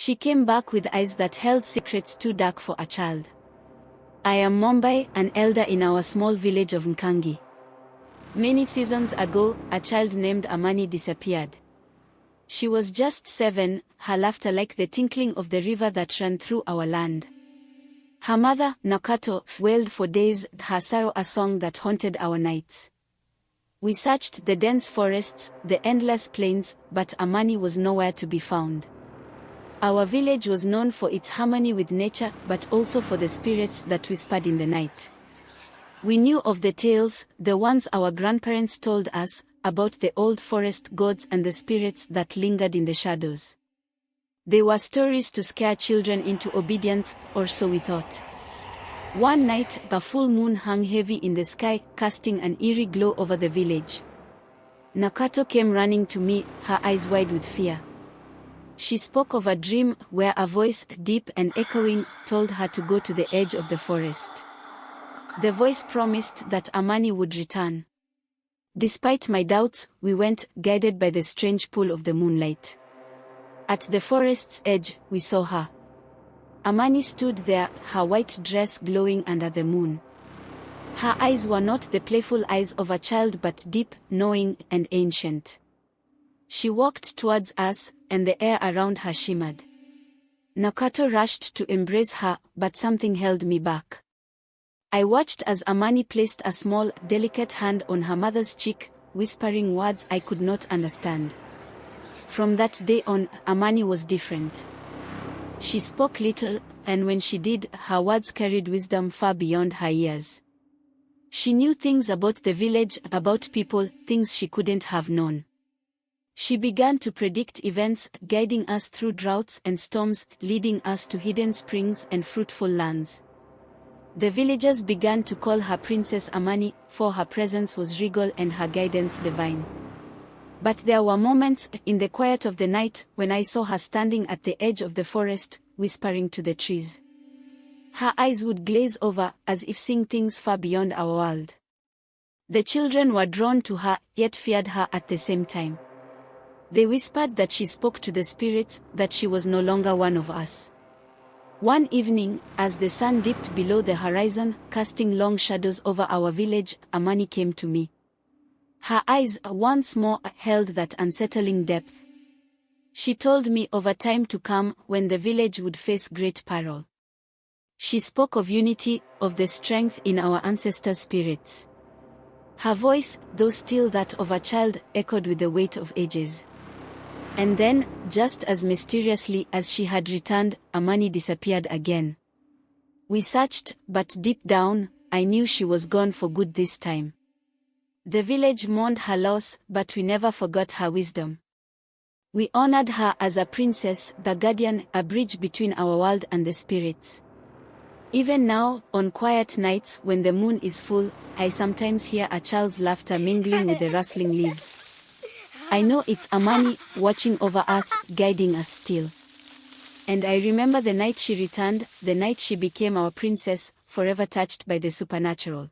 She came back with eyes that held secrets too dark for a child. I am Mumbai, an elder in our small village of Nkungi. Many seasons ago, a child named Amani disappeared. She was just 7, her laughter like the tinkling of the river that ran through our land. Her mother, Nakato, wailed for days, her sorrow a song that haunted our nights. We searched the dense forests, the endless plains, but Amani was nowhere to be found. Our village was known for its harmony with nature, but also for the spirits that whispered in the night. We knew of the tales, the ones our grandparents told us, about the old forest gods and the spirits that lingered in the shadows. They were stories to scare children into obedience, or so we thought. One night, a full moon hung heavy in the sky, casting an eerie glow over the village. Nakato came running to me, her eyes wide with fear. She spoke of a dream where a voice, deep and echoing, told her to go to the edge of the forest. The voice promised that Amani would return. Despite my doubts, we went, guided by the strange pull of the moonlight. At the forest's edge, we saw her. Amani stood there, her white dress glowing under the moon. Her eyes were not the playful eyes of a child but deep, knowing, and ancient. She walked towards us, and the air around her shimmered. Nakato rushed to embrace her, but something held me back. I watched as Amani placed a small, delicate hand on her mother's cheek, whispering words I could not understand. From that day on, Amani was different. She spoke little, and when she did, her words carried wisdom far beyond her years. She knew things about the village, about people, things she couldn't have known. She began to predict events, guiding us through droughts and storms, leading us to hidden springs and fruitful lands. The villagers began to call her Princess Amani, for her presence was regal and her guidance divine. But there were moments, in the quiet of the night, when I saw her standing at the edge of the forest, whispering to the trees. Her eyes would glaze over, as if seeing things far beyond our world. The children were drawn to her, yet feared her at the same time. They whispered that she spoke to the spirits, that she was no longer one of us. One evening, as the sun dipped below the horizon, casting long shadows over our village, Amani came to me. Her eyes, once more, held that unsettling depth. She told me of a time to come, when the village would face great peril. She spoke of unity, of the strength in our ancestors' spirits. Her voice, though still that of a child, echoed with the weight of ages. And then, just as mysteriously as she had returned, Amani disappeared again. We searched, but deep down, I knew she was gone for good this time. The village mourned her loss, but we never forgot her wisdom. We honored her as a princess, the guardian, a bridge between our world and the spirits. Even now, on quiet nights when the moon is full, I sometimes hear a child's laughter mingling with the rustling leaves. I know it's Amani, watching over us, guiding us still. And I remember the night she returned, the night she became our princess, forever touched by the supernatural.